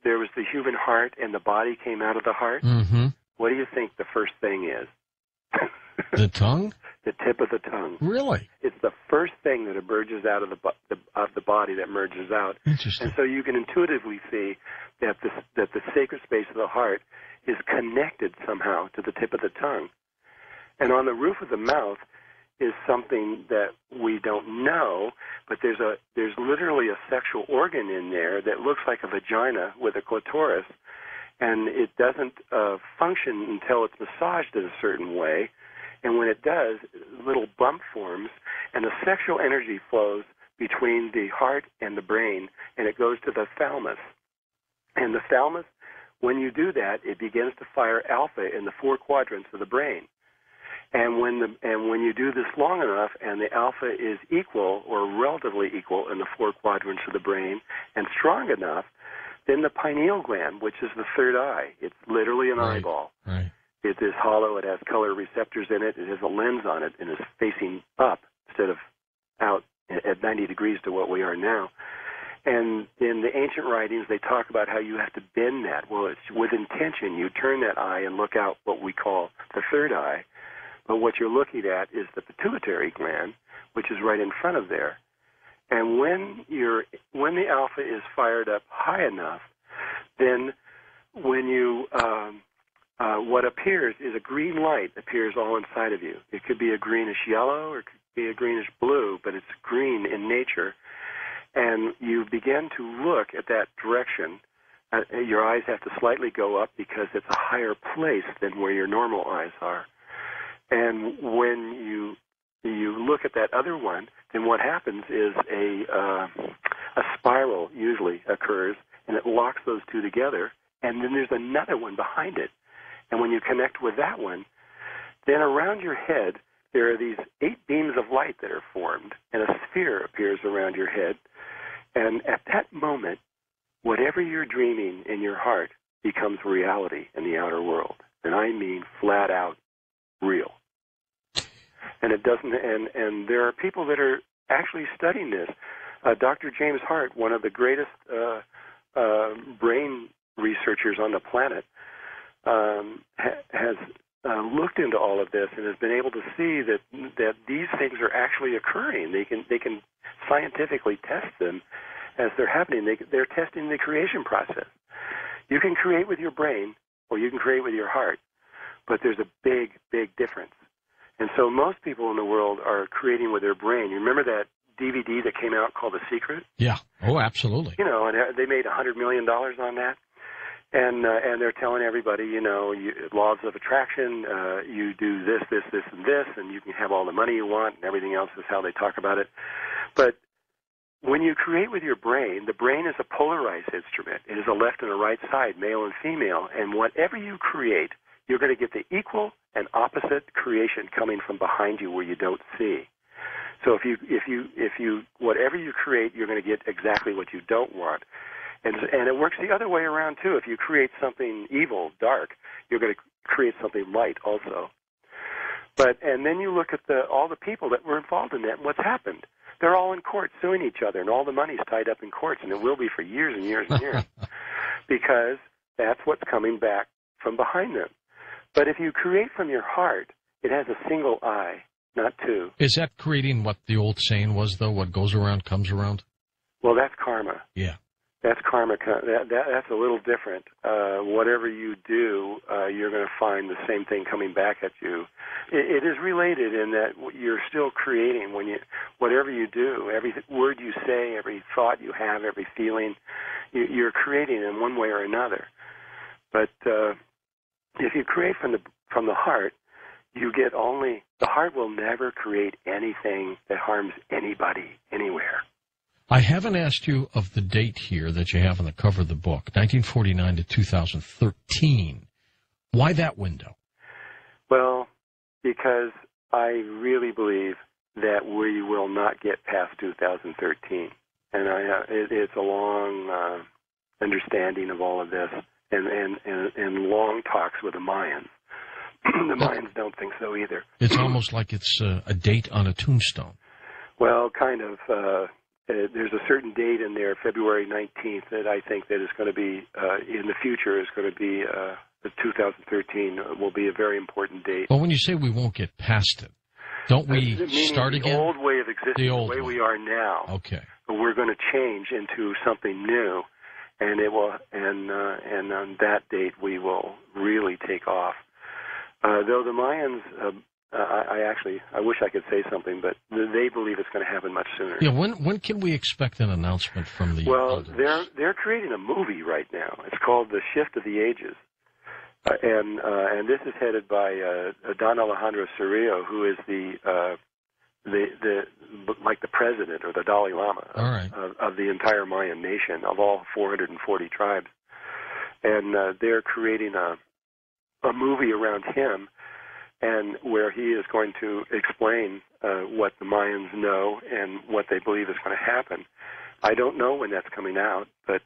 there was the human heart and the body came out of the heart, Mm-hmm. what do you think the first thing is? The tongue? The tip of the tongue. Really? It's the first thing that emerges out of the body that merges out. Interesting. And so you can intuitively see that the sacred space of the heart is connected somehow to the tip of the tongue. And on the roof of the mouth is something that we don't know, but there's literally a sexual organ in there that looks like a vagina with a clitoris, and it doesn't function until it's massaged in a certain way. And when it does, a little bump forms, and the sexual energy flows between the heart and the brain, and it goes to the thalamus. And the thalamus, when you do that, it begins to fire alpha in the 4 quadrants of the brain. And when you do this long enough, and the alpha is equal or relatively equal in the 4 quadrants of the brain, and strong enough, then the pineal gland, which is the third eye, it's literally an eyeball. Right. It is hollow. It has color receptors in it. It has a lens on it, and is facing up instead of out at 90 degrees to what we are now. And in the ancient writings, they talk about how you have to bend that. Well, it's with intention. You turn that eye and look out what we call the third eye. But what you're looking at is the pituitary gland, which is right in front of there. And when the alpha is fired up high enough, then when you what appears is a green light appears all inside of you. It could be a greenish yellow or it could be a greenish blue, but it's green in nature. And you begin to look at that direction. Your eyes have to slightly go up because it's a higher place than where your normal eyes are. And when you look at that other one, then what happens is a spiral usually occurs, and it locks those two together. And then there's another one behind it. And when you connect with that one, then around your head, there are these 8 beams of light that are formed, and a sphere appears around your head. And at that moment, whatever you're dreaming in your heart becomes reality in the outer world. And I mean flat out real. And it doesn't, and there are people that are actually studying this. Dr. James Hart, one of the greatest brain researchers on the planet, has looked into all of this and has been able to see that these things are actually occurring. They can scientifically test them as they're happening. They're testing the creation process. You can create with your brain or you can create with your heart, but there's a big, big difference. And so most people in the world are creating with their brain. You remember that DVD that came out called The Secret? Yeah. Oh, absolutely. You know, and they made $100 million on that. And they're telling everybody, laws of attraction, you do this, this, this, and this, and you can have all the money you want, and everything else is how they talk about it. But when you create with your brain, the brain is a polarized instrument. It is a left and a right side, male and female. And whatever you create, you're going to get the equal and opposite creation coming from behind you where you don't see. So if you whatever you create, you're going to get exactly what you don't want. And it works the other way around, too. If you create something evil, dark, you're going to create something light also. And then you look at all the people that were involved in that and what's happened. They're all in court suing each other, and all the money's tied up in courts, and it will be for years and years and years because that's what's coming back from behind them. But if you create from your heart, it has a single eye, not two. Is that creating what the old saying was, though, what goes around comes around? Well, that's karma. Yeah. That's karma. That's a little different. Whatever you do, you're going to find the same thing coming back at you. It is related in that you're still creating whatever you do, every word you say, every thought you have, every feeling, you're creating in one way or another. But if you create from the heart, you get only the heart will never create anything that harms anybody anywhere. I haven't asked you of the date here that you have on the cover of the book, 1949 to 2013. Why that window? Well, because I really believe that we will not get past 2013. And it's a long understanding of all of this and long talks with the Mayans. The Mayans don't think so either. It's almost like it's a date on a tombstone. Well, kind of. there's a certain date in there, February 19th, that I think that is going to be, in the future, is going to be, the 2013 will be a very important date. Well, when you say we won't get past it, don't we start again? The old way of existing, the way we are now. Okay. But we're going to change into something new, and it will, and on that date we will really take off. Though the Mayans, I wish I could say something, but they believe it's going to happen much sooner. Yeah, when can we expect an announcement from the elders? They're creating a movie right now. It's called The Shift of the Ages. And this is headed by Don Alejandro Cerrillo, who is the like the president or the Dalai Lama of the entire Mayan nation, of all 440 tribes. And they're creating a movie around him, and where he is going to explain what the Mayans know and what they believe is going to happen. I don't know when that's coming out, but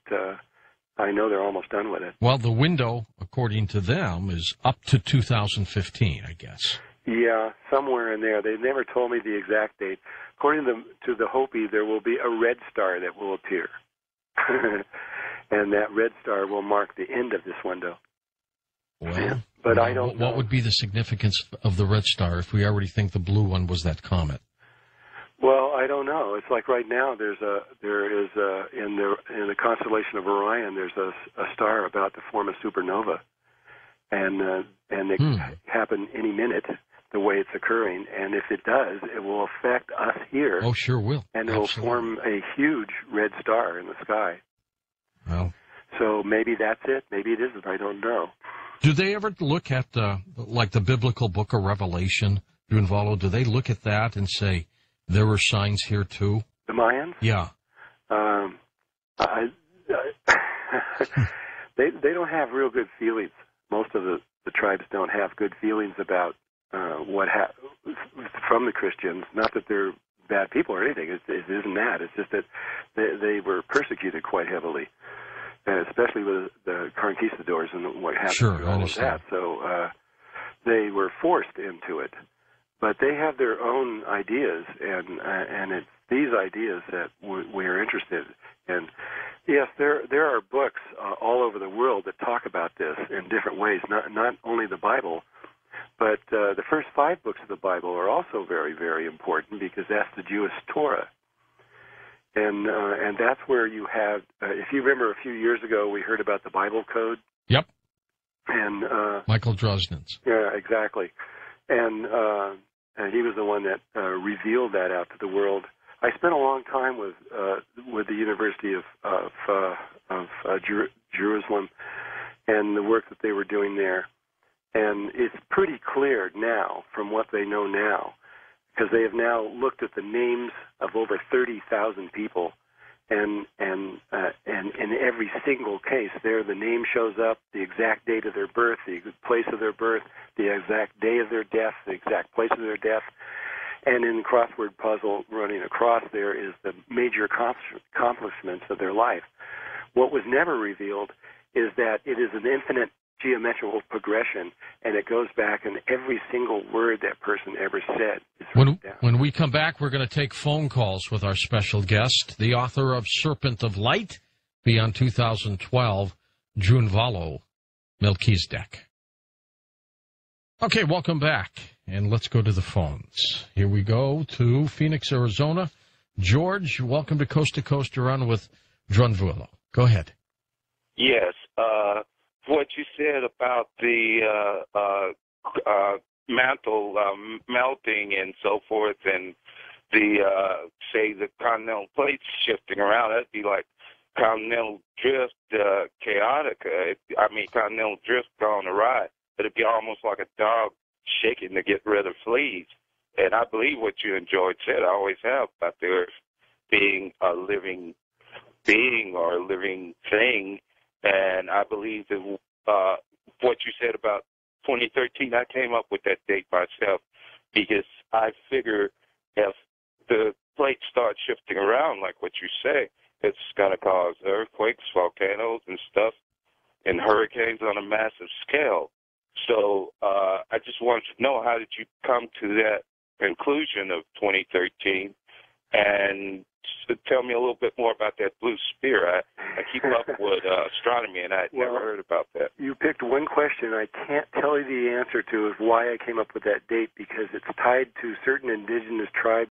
I know they're almost done with it. Well, the window, according to them, is up to 2015, I guess. Yeah, somewhere in there. They never told me the exact date. According to the Hopi, there will be a red star that will appear. And that red star will mark the end of this window. Well, but I don't know. What would be the significance of the red star if we already think the blue one was that comet? Well, I don't know. It's like right now there is in the constellation of Orion, there's a star about to form a supernova, and it can happen any minute the way it's occurring. And if it does, it will affect us here. Oh, sure will. And it will form a huge red star in the sky. Well, so maybe that's it. Maybe it isn't. I don't know. Do they ever look at like the biblical book of Revelation, Drunvalo? Do they look at that and say, there were signs here too? The Mayans? Yeah. They don't have real good feelings. Most of the tribes don't have good feelings about from the Christians. Not that they're bad people or anything. It isn't that. It's just that they were persecuted quite heavily, especially with the conquistadors and what happened to all of that. So they were forced into it. But they have their own ideas, and it's these ideas that we're interested in. Yes, there are books all over the world that talk about this in different ways, not only the Bible, but the first 5 books of the Bible are also very, very important because that's the Jewish Torah. And that's where you have, if you remember a few years ago, we heard about the Bible Code. Yep. And Michael Drosnin's. Yeah, exactly. And he was the one that revealed that out to the world. I spent a long time with the University of Jerusalem and the work that they were doing there. And it's pretty clear now from what they know now, because they have now looked at the names of over 30,000 people, and in every single case there the name shows up, the exact date of their birth, the place of their birth, the exact day of their death, the exact place of their death. And in the crossword puzzle running across there is the major accomplishments of their life. What was never revealed is that it is an infinite geometrical progression, and it goes back in every single word that person ever said. When we come back, we're going to take phone calls with our special guest, the author of Serpent of Light, Beyond 2012, Drunvalo, Melchizedek. Okay, welcome back, and let's go to the phones. Here we go to Phoenix, Arizona. George, welcome to Coast. You're on with Drunvalo. Go ahead. Yes. What you said about the mantle melting and so forth, and the say the continental plates shifting around, that'd be like continental drift, chaotic. Continental drift gone awry. It'd be almost like a dog shaking to get rid of fleas. And I believe what you enjoyed said, I always have, about the earth being a living being or a living thing. And I believe that what you said about 2013, I came up with that date myself because I figure if the plates start shifting around like what you say, it's going to cause earthquakes, volcanoes, and stuff, and hurricanes on a massive scale. So I just wanted to know, how did you come to that conclusion of 2013? And tell me a little bit more about that blue sphere. I keep up with astronomy, and I'd never heard about that. You picked one question I can't tell you the answer to, is why I came up with that date, because it's tied to certain indigenous tribes